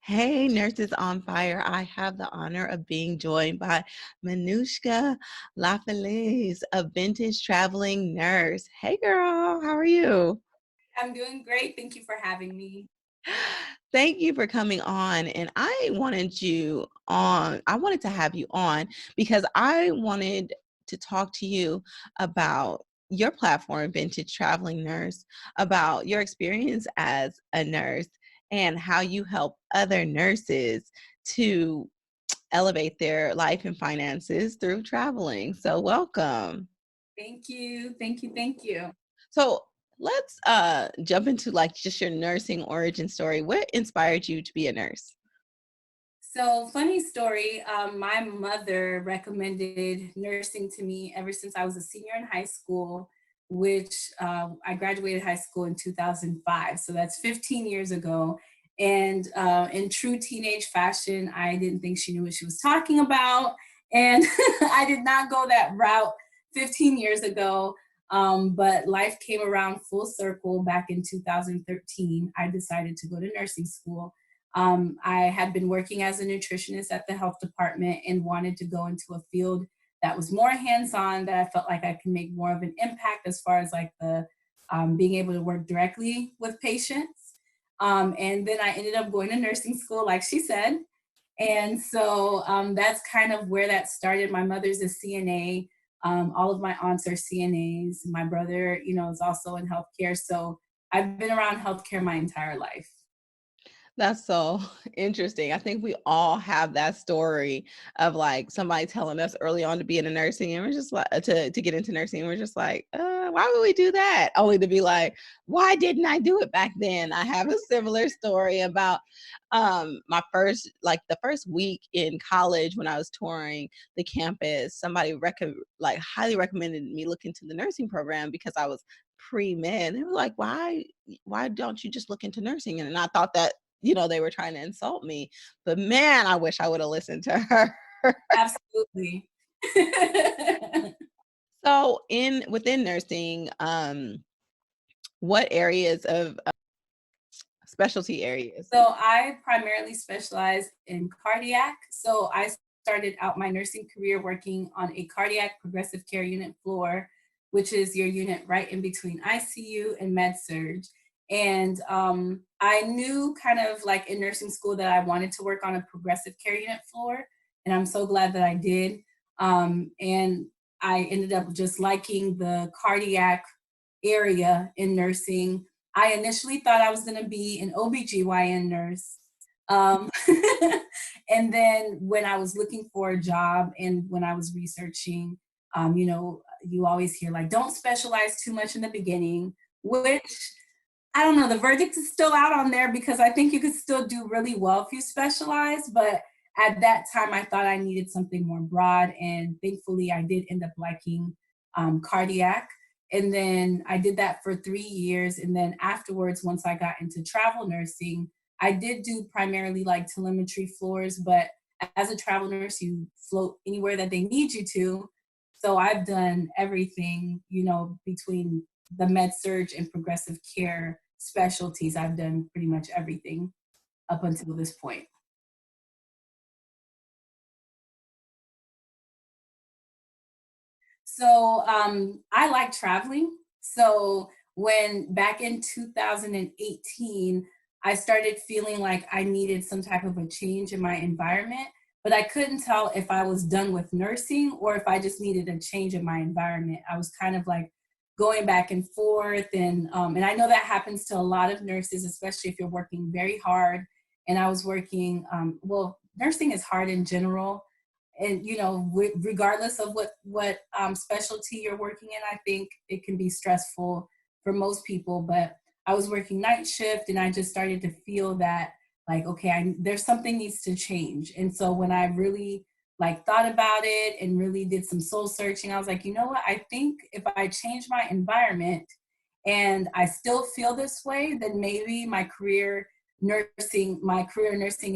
Hey, Nurses on Fire. I have the honor of being joined by Mynoucka LaFalaise, a vintage traveling nurse. Hey, girl, how are you? I'm doing great. Thank you for having me. Thank you for coming on. And I wanted to have you on because I wanted to talk to you about your platform, Vintage Traveling Nurse, about your experience as a nurse and how you help other nurses to elevate their life and finances through traveling. So, welcome. Thank you. Thank you. Thank you. So, let's jump into like just your nursing origin story. What inspired you to be a nurse? So, funny story. My mother recommended nursing to me ever since I was a senior in high school, which I graduated high school in 2005. So, that's 15 years ago. And in true teenage fashion, I didn't think she knew what she was talking about. And I did not go that route 15 years ago. But life came around full circle back in 2013. I decided to go to nursing school. I had been working as a nutritionist at the health department and wanted to go into a field that was more hands-on, that I felt like I could make more of an impact as far as like the being able to work directly with patients. And then I ended up going to nursing school, like she said. And so that's kind of where that started. My mother's a CNA. All of my aunts are CNAs. My brother, is also in healthcare. So I've been around healthcare my entire life. That's so interesting. I think we all have that story of like somebody telling us early on to be in a nursing, and we're just like to get into nursing. And we're just like, why would we do that? Only to be like, why didn't I do it back then? I have a similar story about my first, like the first week in college when I was touring the campus. Somebody like highly recommended me look into the nursing program because I was pre-med. They were like, why don't you just look into nursing? And I thought that they were trying to insult me. But man, I wish I would have listened to her. Absolutely. So within nursing, what areas of specialty areas? So I primarily specialize in cardiac. So I started out my nursing career working on a cardiac progressive care unit floor, which is your unit right in between ICU and med surge. And I knew kind of like in nursing school that I wanted to work on a progressive care unit floor. And I'm so glad that I did. And I ended up just liking the cardiac area in nursing. I initially thought I was going to be an OBGYN nurse. Um, and then when I was looking for a job and when I was researching, you always hear like, don't specialize too much in the beginning, which I don't know, the verdict is still out on there because I think you could still do really well if you specialize. But at that time, I thought I needed something more broad. And thankfully, I did end up liking cardiac. And then I did that for 3 years. And then afterwards, once I got into travel nursing, I did do primarily like telemetry floors. But as a travel nurse, you float anywhere that they need you to. So I've done everything, between the med surge and progressive care specialties. I've done pretty much everything up until this point. So I like traveling. So when back in 2018, I started feeling like I needed some type of a change in my environment, but I couldn't tell if I was done with nursing or if I just needed a change in my environment. I was kind of like going back and forth, and I know that happens to a lot of nurses, especially if you're working very hard. And I was working, well, nursing is hard in general, and regardless of what specialty you're working in, I think it can be stressful for most people. But I was working night shift and I just started to feel that, like, okay, there's something needs to change. And so when I really like thought about it and really did some soul searching, I was like, you know what, I think if I change my environment and I still feel this way, then maybe my career nursing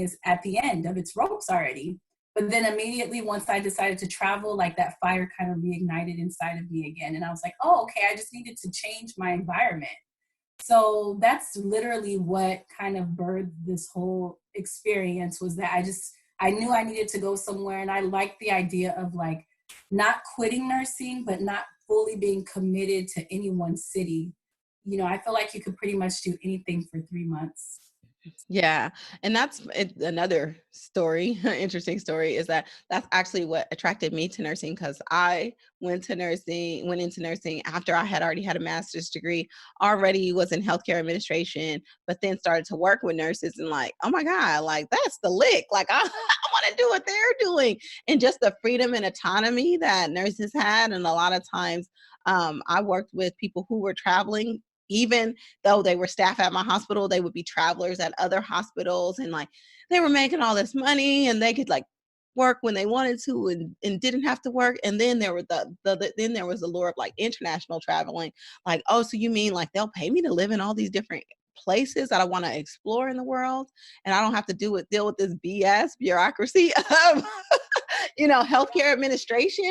is at the end of its ropes already. But then immediately once I decided to travel, like that fire kind of reignited inside of me again. And I was like, oh, okay, I just needed to change my environment. So that's literally what kind of birthed this whole experience, was that I knew I needed to go somewhere, and I liked the idea of like not quitting nursing, but not fully being committed to any one city. I feel like you could pretty much do anything for 3 months. Yeah, and another story, interesting story is that that's actually what attracted me to nursing because I went into nursing after I had already had a master's degree, already was in healthcare administration, but then started to work with nurses and like, oh my God, like that's the lick. Like I want to do what they're doing. And just the freedom and autonomy that nurses had. And a lot of times I worked with people who were traveling even though they were staff at my hospital, they would be travelers at other hospitals and like they were making all this money and they could like work when they wanted to and didn't have to work. And then there were then there was the lure of like international traveling. Like, oh, so you mean like they'll pay me to live in all these different places that I want to explore in the world and I don't have to deal with this BS bureaucracy of healthcare administration.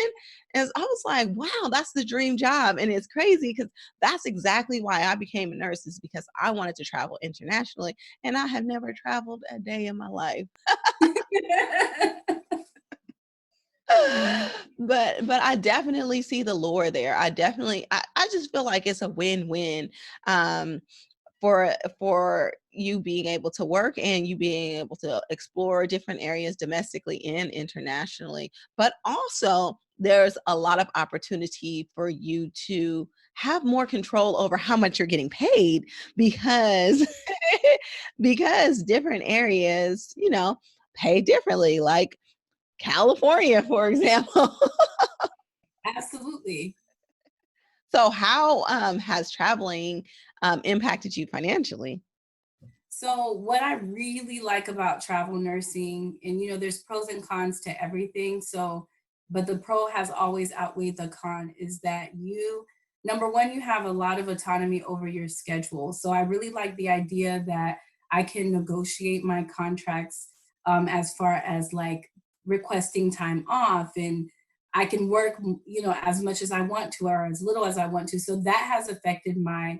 And I was like, wow, that's the dream job. And it's crazy because that's exactly why I became a nurse, is because I wanted to travel internationally. And I have never traveled a day in my life. But I definitely see the lure there. I just feel like it's a win-win. Um, for you being able to work and you being able to explore different areas domestically and internationally. But also, there's a lot of opportunity for you to have more control over how much you're getting paid because because different areas, pay differently, like California, for example. Absolutely. So how has traveling impacted you financially? So, what I really like about travel nursing, and there's pros and cons to everything. So, but the pro has always outweighed the con, is that number one, you have a lot of autonomy over your schedule. So, I really like the idea that I can negotiate my contracts, as far as like requesting time off, and I can work, as much as I want to or as little as I want to. So, that has affected my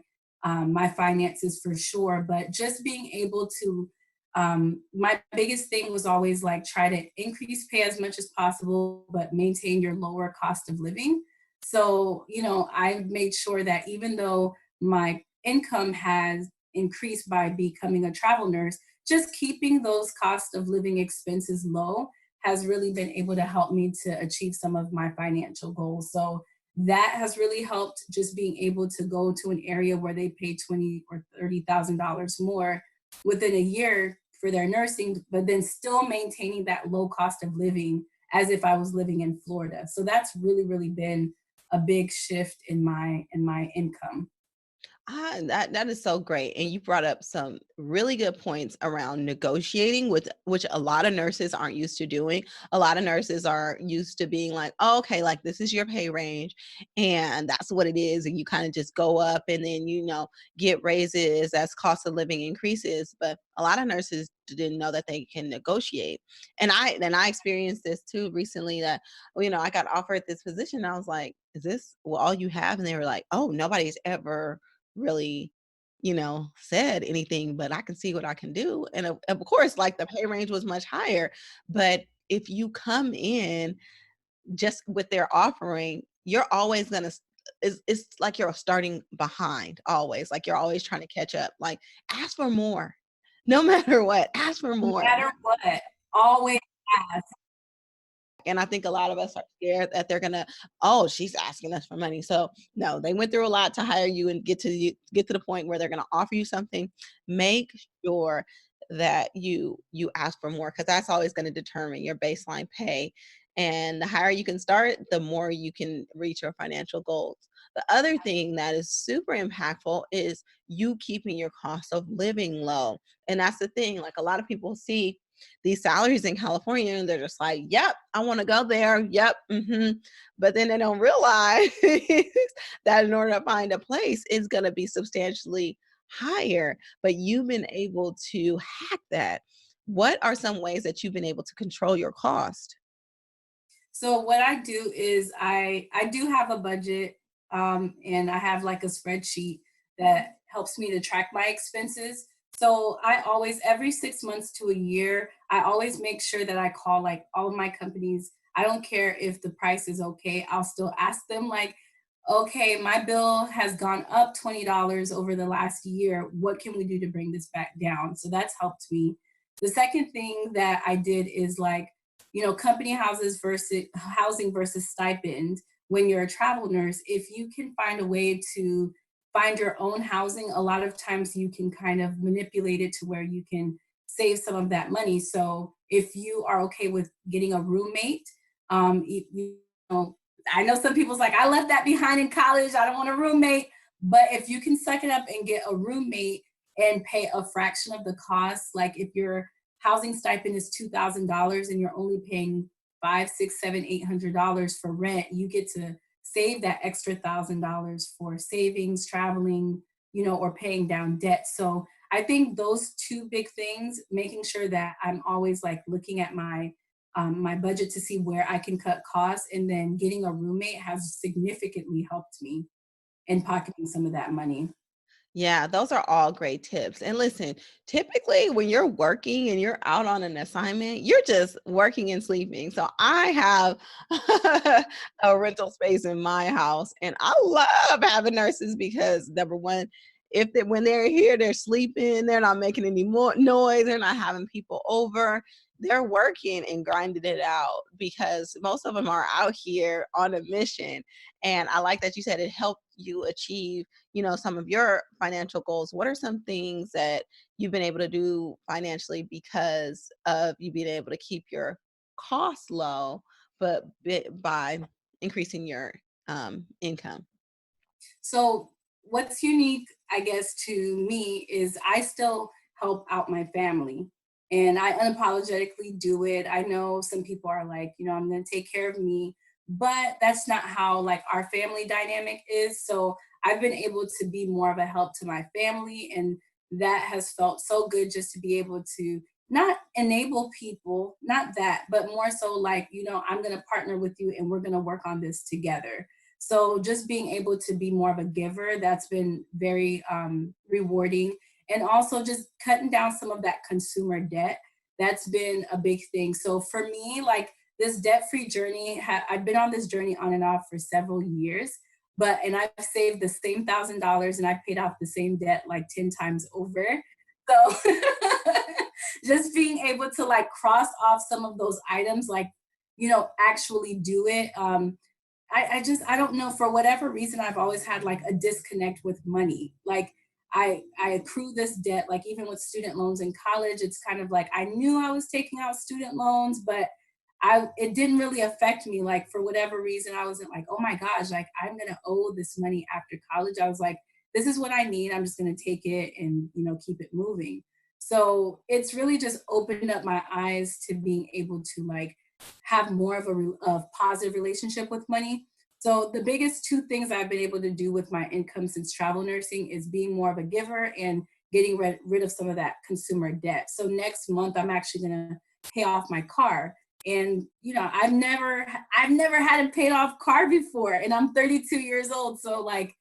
finances for sure. But just being able to, my biggest thing was always like try to increase pay as much as possible, but maintain your lower cost of living. So, I made sure that even though my income has increased by becoming a travel nurse, just keeping those cost of living expenses low has really been able to help me to achieve some of my financial goals. So that has really helped, just being able to go to an area where they pay 20 or $30,000 more within a year for their nursing, but then still maintaining that low cost of living as if I was living in Florida. So that's really, really been a big shift in my income. That is so great, and you brought up some really good points around negotiating, with which a lot of nurses aren't used to doing. A lot of nurses are used to being like, oh, "Okay, like this is your pay range, and that's what it is," and you kind of just go up, and then get raises as cost of living increases. But a lot of nurses didn't know that they can negotiate, and I experienced this too recently. That I got offered this position. I was like, "Is this all you have?" And they were like, "Oh, nobody's ever." Really, said anything, but I can see what I can do. And of course, like the pay range was much higher. But if you come in just with their offering, you're always gonna it's like you're starting behind always. Like you're always trying to catch up. Like ask for more. No matter what, ask for No more. matter what, always ask. And I think a lot of us are scared that they're gonna, oh, she's asking us for money. So no, they went through a lot to hire you and get to the point where they're gonna offer you something. Make sure that you ask for more because that's always going to determine your baseline pay. And the higher you can start, the more you can reach your financial goals. The other thing that is super impactful is you keeping your cost of living low. And that's the thing. Like a lot of people see these salaries in California, and they're just like, "Yep, I want to go there. Yep." But then they don't realize that in order to find a place, it's going to be substantially higher. But you've been able to hack that. What are some ways that you've been able to control your cost? So what I do is I do have a budget, and I have like a spreadsheet that helps me to track my expenses. So I always, every 6 months to a year, I always make sure that I call like all of my companies. I don't care if the price is okay. I'll still ask them like, okay, my bill has gone up $20 over the last year. What can we do to bring this back down? So that's helped me. The second thing that I did is like, company houses versus housing versus stipend. When you're a travel nurse, if you can find a way to find your own housing, a lot of times you can kind of manipulate it to where you can save some of that money. So if you are okay with getting a roommate, you know, I know some people's like, I left that behind in college. I don't want a roommate. But if you can suck it up and get a roommate and pay a fraction of the cost, like if your housing stipend is $2,000 and you're only paying five, six, seven, $800 for rent, you get to save that extra $1,000 for savings, traveling, or paying down debt. So I think those two big things, making sure that I'm always like looking at my budget to see where I can cut costs, and then getting a roommate has significantly helped me in pocketing some of that money. Yeah, those are all great tips. And listen, typically when you're working and you're out on an assignment, you're just working and sleeping. So I have a rental space in my house, and I love having nurses because number one, when they're here, they're sleeping, they're not making any more noise, they're not having people over. They're working and grinding it out because most of them are out here on a mission. And I like that you said it helped you achieve some of your financial goals. What are some things that you've been able to do financially because of you being able to keep your costs low, but by increasing your income? So what's unique, I guess, to me is I still help out my family, and I unapologetically do it. I know some people are like, I'm going to take care of me, but that's not how like our family dynamic is. So I've been able to be more of a help to my family, and that has felt so good just to be able to not enable people, not that, but more so like, I'm going to partner with you and we're going to work on this together. So just being able to be more of a giver, that's been very rewarding. And also just cutting down some of that consumer debt, that's been a big thing. So for me, like this debt-free journey, I've been on this journey on and off for several years, and I've saved the same $1,000 and I paid off the same debt like 10 times over. So just being able to like cross off some of those items, like, actually do it. I don't know, for whatever reason I've always had like a disconnect with money. Like I accrue this debt, like even with student loans in college, it's kind of like I knew I was taking out student loans, but it didn't really affect me. Like for whatever reason, I wasn't like, oh my gosh, like I'm gonna owe this money after college. I was like, this is what I need. I'm just gonna take it and keep it moving. So it's really just opened up my eyes to being able to like have more of a positive relationship with money. So the biggest two things I've been able to do with my income since travel nursing is being more of a giver and getting rid of some of that consumer debt. So next month I'm actually going to pay off my car. And I've never had a paid off car before, and I'm 32 years old. So like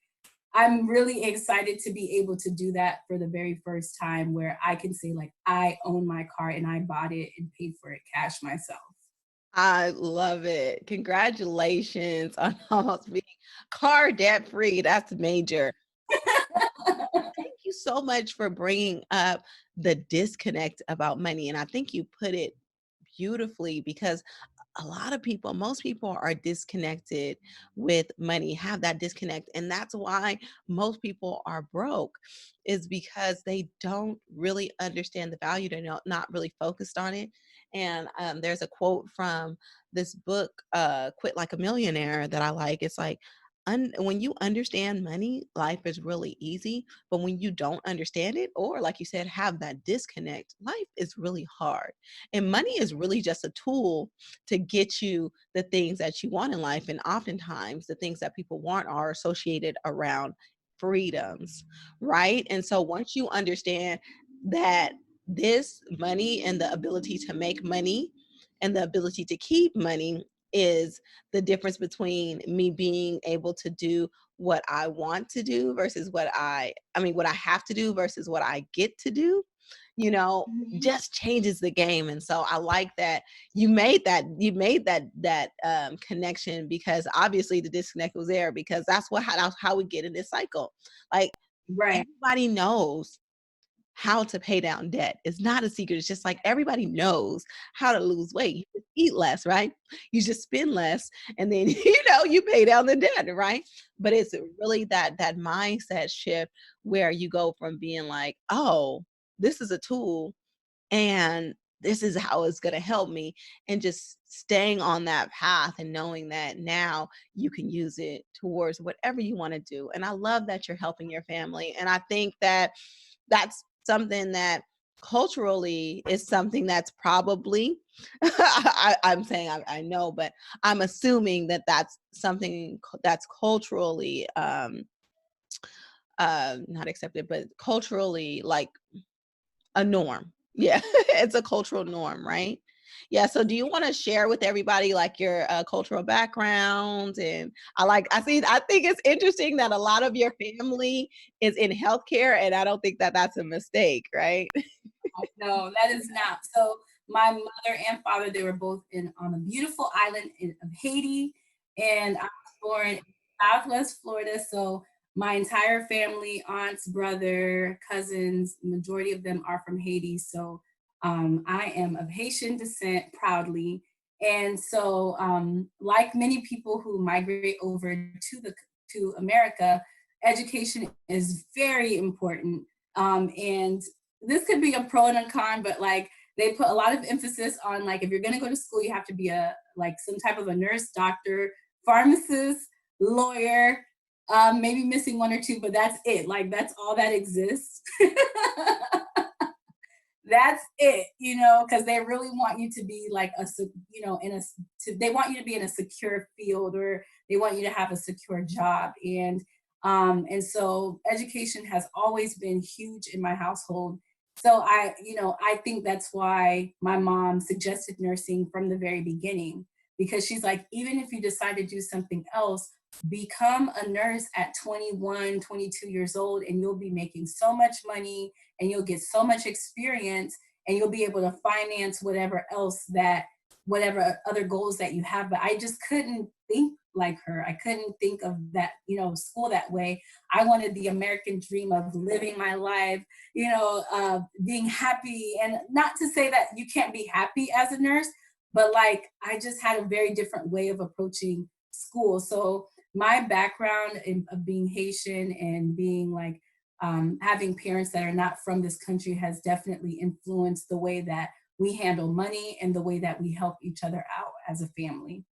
I'm really excited to be able to do that for the very first time, where I can say like I own my car and I bought it and paid for it cash myself. I love it. Congratulations on almost being car debt free. That's major. Thank you so much for bringing up the disconnect about money. And I think you put it beautifully because a lot of people, most people are disconnected with money, have that disconnect. And that's why most people are broke, is because they don't really understand the value. They're not really focused on it. And there's a quote from this book, Quit Like a Millionaire, that I like. It's like, when you understand money, life is really easy. But when you don't understand it, or like you said, have that disconnect, life is really hard. And money is really just a tool to get you the things that you want in life. And oftentimes, the things that people want are associated around freedoms, right? And so once you understand that this money and the ability to make money and the ability to keep money is the difference between me being able to do what I want to do versus what I have to do versus what I get to do, you know, Mhm. just changes the game. And so I like that you made that connection, because obviously the disconnect was there, because that's how we get in this cycle. Like, Right. everybody knows how to pay down debt. It's not a secret. It's just like everybody knows how to lose weight. You just eat less, right? You just spend less, and then you pay down the debt, right? But it's really that mindset shift where you go from being like, oh, this is a tool, and this is how it's going to help me, and just staying on that path and knowing that now you can use it towards whatever you want to do. And I love that you're helping your family, and I think that that's something that culturally is something that's probably I'm saying I know, but I'm assuming that that's something that's culturally not accepted, but culturally like a norm. Yeah, it's a cultural norm, right? Yeah, so do you wanna share with everybody, like, your, cultural background? And I think it's interesting that a lot of your family is in healthcare, and I don't think that that's a mistake, right? No, that is not. So my mother and father, they were both in on a beautiful island of Haiti, and I was born in Southwest Florida. So my entire family, aunts, brother, cousins, majority of them are from Haiti. So I am of Haitian descent proudly. And so, like many people who migrate over to America, education is very important. And this could be a pro and a con, but like they put a lot of emphasis on like if you're going to go to school, you have to be a like some type of a nurse, doctor, pharmacist, lawyer, maybe missing one or two, but that's it. Like that's all that exists. That's it, because they really want you to be like they want you to be in a secure field, or they want you to have a secure job. And so education has always been huge in my household. So I think that's why my mom suggested nursing from the very beginning, because she's like, even if you decide to do something else, become a nurse at 21, 22 years old, and you'll be making so much money, and you'll get so much experience, and you'll be able to finance whatever other goals that you have. But I just couldn't think like her. I couldn't think of that, school that way. I wanted the American dream of living my life, being happy. And not to say that you can't be happy as a nurse, but like I just had a very different way of approaching school. So my background of being Haitian and being like having parents that are not from this country has definitely influenced the way that we handle money and the way that we help each other out as a family.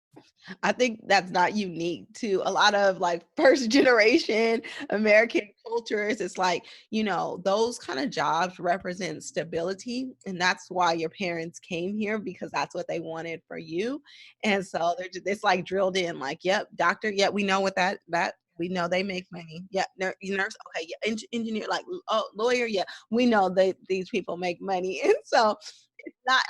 I think that's not unique to a lot of like first generation American cultures. It's like, those kind of jobs represent stability. And that's why your parents came here, because that's what they wanted for you. And so it's like drilled in, like, yep, doctor, yeah, we know what that we know they make money. Yeah, nurse, okay, yeah, engineer, like, oh, lawyer, yeah, we know that these people make money. And so it's not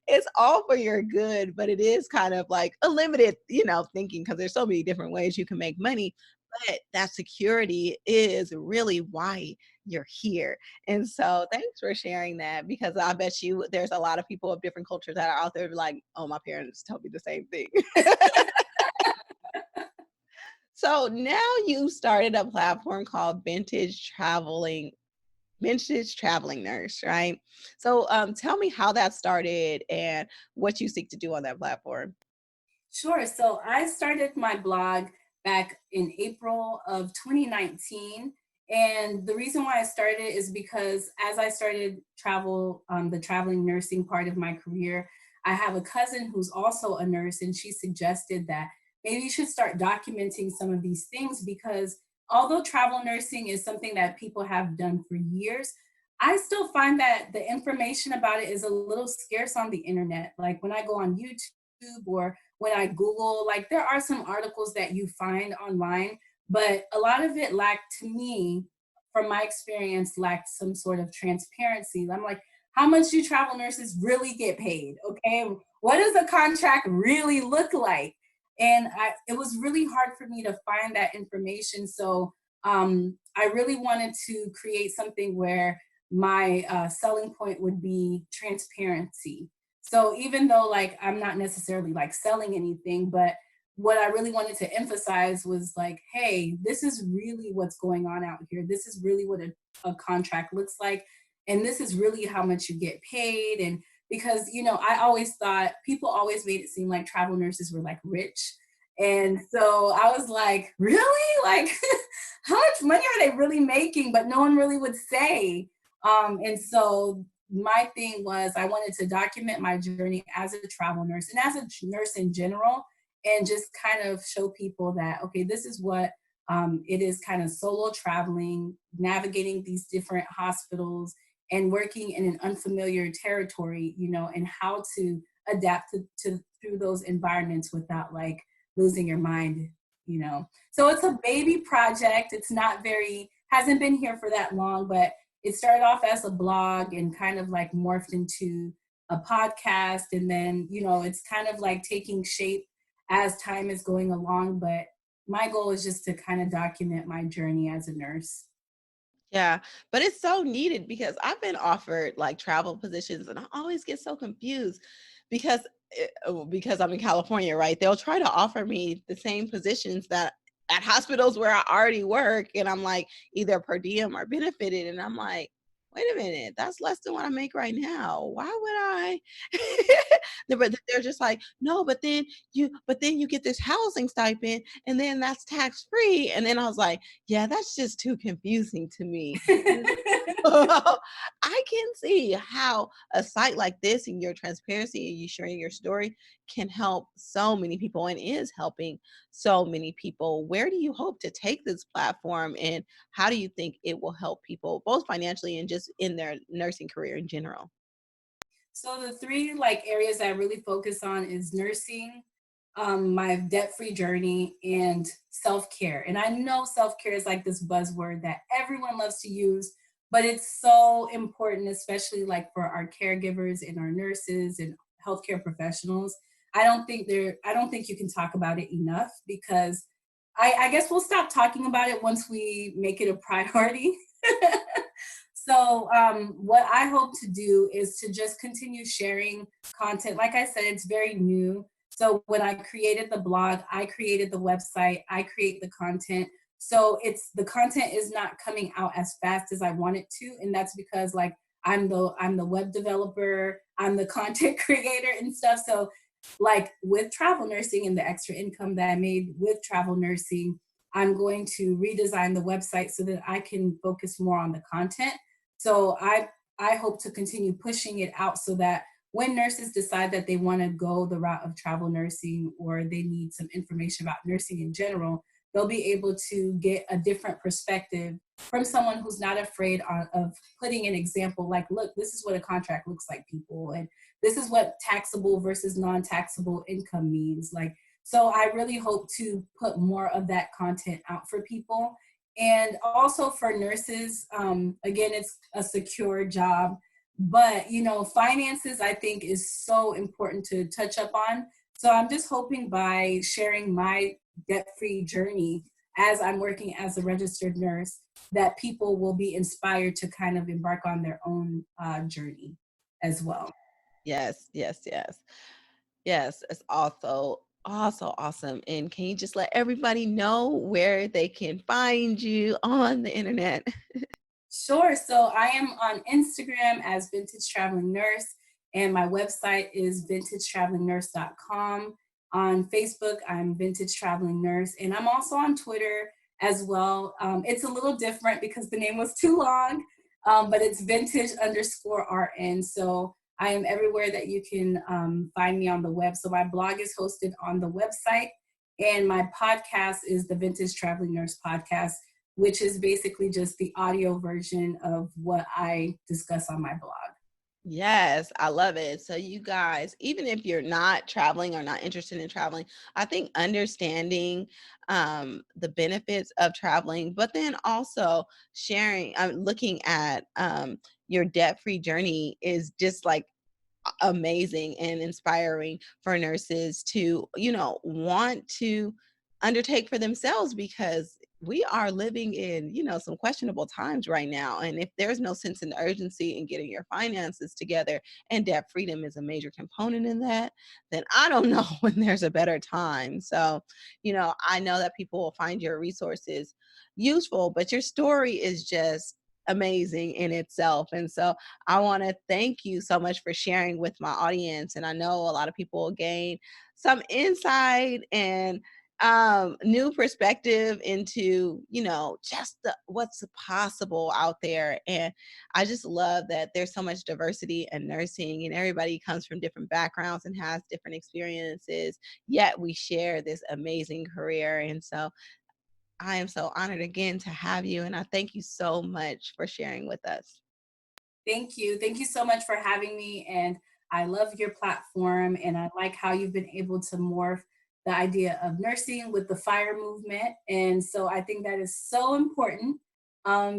it's all for your good, but it is kind of like a limited, thinking, because there's so many different ways you can make money. But that security is really why you're here. And so thanks for sharing that, because I bet you there's a lot of people of different cultures that are out there like, oh, my parents told me the same thing. So now you started a platform called Vintage Traveling Nurse, right? So tell me how that started and what you seek to do on that platform. Sure. So I started my blog back in April of 2019. And the reason why I started is because as I started the traveling nursing part of my career, I have a cousin who's also a nurse, and she suggested that maybe you should start documenting some of these things, because although travel nursing is something that people have done for years, I still find that the information about it is a little scarce on the internet. Like when I go on YouTube or when I Google, like there are some articles that you find online, but a lot of it lacked, to me, from my experience, lacked some sort of transparency. I'm like, how much do travel nurses really get paid? Okay. What does a contract really look like? And it was really hard for me to find that information. So I really wanted to create something where my selling point would be transparency. So even though like I'm not necessarily like selling anything, but what I really wanted to emphasize was like, hey, this is really what's going on out here. This is really what a contract looks like. And this is really how much you get paid. And because, you know, I always thought people always made it seem like travel nurses were like rich. And so I was like, really? Like, how much money are they really making? But no one really would say. And so my thing was I wanted to document my journey as a travel nurse and as a nurse in general, and just kind of show people that, okay, this is what it is, kind of solo traveling, navigating these different hospitals and working in an unfamiliar territory, you know, and how to adapt to through those environments without like losing your mind, you know. So it's a baby project. It's not very, hasn't been here for that long, but it started off as a blog and kind of like morphed into a podcast. And then, you know, it's kind of like taking shape as time is going along. But my goal is just to kind of document my journey as a nurse. Yeah, but it's so needed because I've been offered like travel positions and I always get so confused because because I'm in California, right? They'll try to offer me the same positions that at hospitals where I already work and I'm like either per diem or benefited and I'm like, wait a minute, that's less than what I make right now. Why would I? But they're just like, no, but then you get this housing stipend and then that's tax free. And then I was like, yeah, that's just too confusing to me. I can see how a site like this and your transparency and you sharing your story can help so many people and is helping so many people. Where do you hope to take this platform and how do you think it will help people both financially and just in their nursing career in general? So the three like areas I really focus on is nursing, my debt-free journey, and self-care. And I know self-care is like this buzzword that everyone loves to use, but it's so important, especially like for our caregivers and our nurses and healthcare professionals. I don't think you can talk about it enough because I guess we'll stop talking about it once we make it a priority. So, what I hope to do is to just continue sharing content. Like I said, it's very new. So, when I created the blog, I created the website, I create the content. So, it's the content is not coming out as fast as I want it to, and that's because like I'm the web developer, I'm the content creator and stuff. So, like with travel nursing and the extra income that I made with travel nursing, I'm going to redesign the website so that I can focus more on the content. So I hope to continue pushing it out so that when nurses decide that they want to go the route of travel nursing or they need some information about nursing in general, they'll be able to get a different perspective from someone who's not afraid of putting an example like, look, this is what a contract looks like, people, and this is what taxable versus non-taxable income means. Like, so I really hope to put more of that content out for people, and also for nurses. Again, it's a secure job, but you know, finances I think is so important to touch up on. So I'm just hoping by sharing my debt-free journey as I'm working as a registered nurse, that people will be inspired to kind of embark on their own journey as well. Yes, yes, yes. Yes, it's also awesome. And can you just let everybody know where they can find you on the internet? Sure. So I am on Instagram as Vintage Traveling Nurse, and my website is vintagetravelinnurse.com. On Facebook, I'm Vintage Traveling Nurse, and I'm also on Twitter as well. It's a little different because the name was too long, but it's vintage underscore RN. So I am everywhere that you can find me on the web. So my blog is hosted on the website, and my podcast is the Vintage Traveling Nurse podcast, which is basically just the audio version of what I discuss on my blog. Yes, I love it. So you guys, even if you're not traveling or not interested in traveling, I think understanding the benefits of traveling, but then also sharing, looking at your debt-free journey is just like amazing and inspiring for nurses to, want to undertake for themselves, because we are living in, some questionable times right now. And if there's no sense in urgency in getting your finances together, and debt freedom is a major component in that, then I don't know when there's a better time. So, I know that people will find your resources useful, but your story is just amazing in itself. And so I want to thank you so much for sharing with my audience. And I know a lot of people will gain some insight and new perspective into, just what's possible out there. And I just love that there's so much diversity in nursing, and everybody comes from different backgrounds and has different experiences, yet we share this amazing career. And so I am so honored again to have you, and I thank you so much for sharing with us. Thank you. Thank you so much for having me. And I love your platform. And I like how you've been able to morph the idea of nursing with the fire movement. And so I think that is so important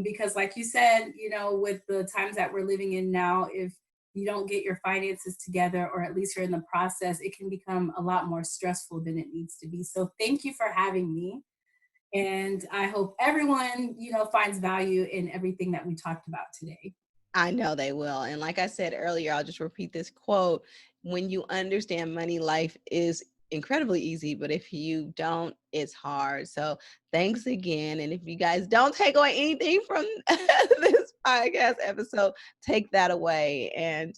because, like you said, with the times that we're living in now, if you don't get your finances together, or at least you're in the process, it can become a lot more stressful than it needs to be. So thank you for having me. And I hope everyone, finds value in everything that we talked about today. I know they will. And like I said earlier, I'll just repeat this quote: when you understand money, life is incredibly easy, but if you don't, it's hard. So thanks again. And if you guys don't take away anything from this podcast episode, take that away. And,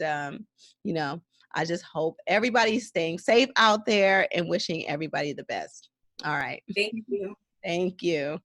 you know, I just hope everybody's staying safe out there, and wishing everybody the best. All right. Thank you. Thank you.